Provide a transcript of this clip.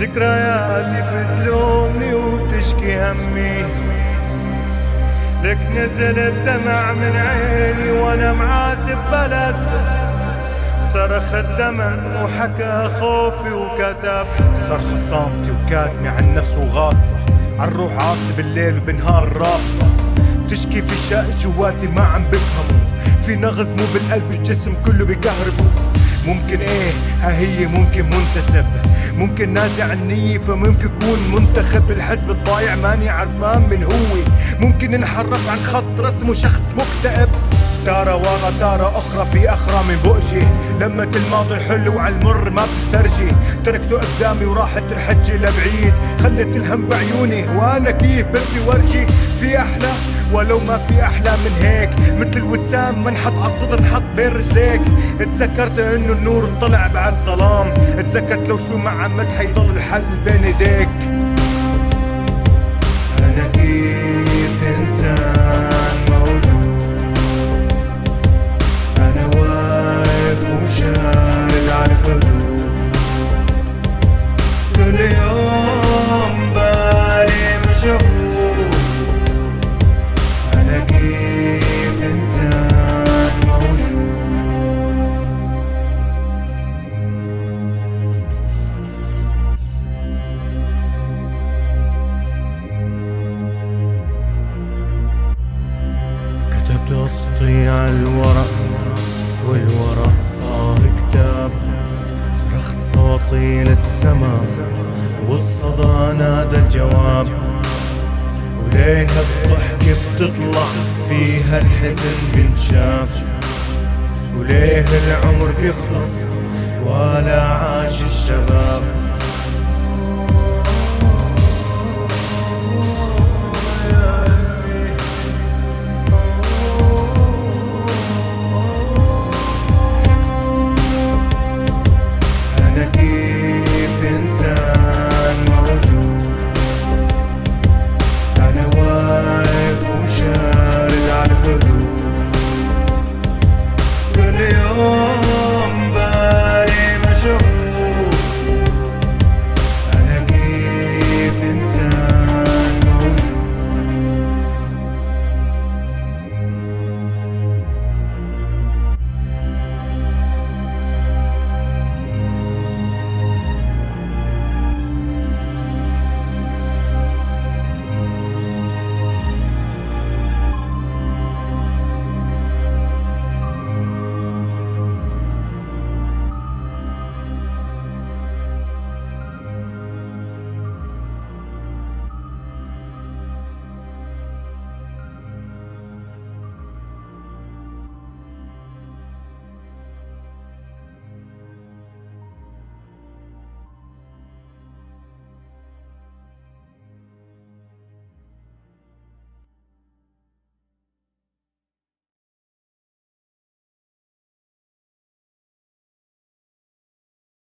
ذكرياتي بتلومني وتشكي همي، لك نزل الدمع من عيني وانا معاتب بلد. صرخ الدمع وحكى خوفي وكتب صرخة صامتي وكاتمة عن نفسه وغاصة، عالروح عاصي بالليل وبنهار راسة. تشكي في الشائع جواتي ما عم بفهمه، في نغز مو بالقلب الجسم كله بكهربه. ممكن ايه ها هي ممكن منتسب، ممكن نازع النية فممكن يكون منتخب. الحزب الضايع ماني عرفان من هو، ممكن انحرف عن خط رسمه شخص مكتئب. تارة ورا تارة أخرى في أخرى من بؤجي، لمة الماضي حلو على المر ما بتسترجي. تركته قدامي وراحت الحجة لبعيد، خلت الهم بعيوني وأنا كيف بدي ورجي. في أحلى ولو ما في أحلى من هيك، مثل الوسام منحط عالصدر انحط بين رجليك. اتذكرت إنه النور انطلع بعد ظلام، اتذكرت لو شو ما عملت حيضل الحل بين ايديك. أنا كيف إنسان موجود، أنا واقف وشارد على الحدود، كل يوم بالي مشغول. أنا كيف إنسان موجود. كتبت قصتي عالورق والورق صار كتاب، صرخت صوتي للسما والصدى نادى الجواب. وليه الضحكة بتطلع فيها الحزن بنشاف، وليه العمر بيخلص ولا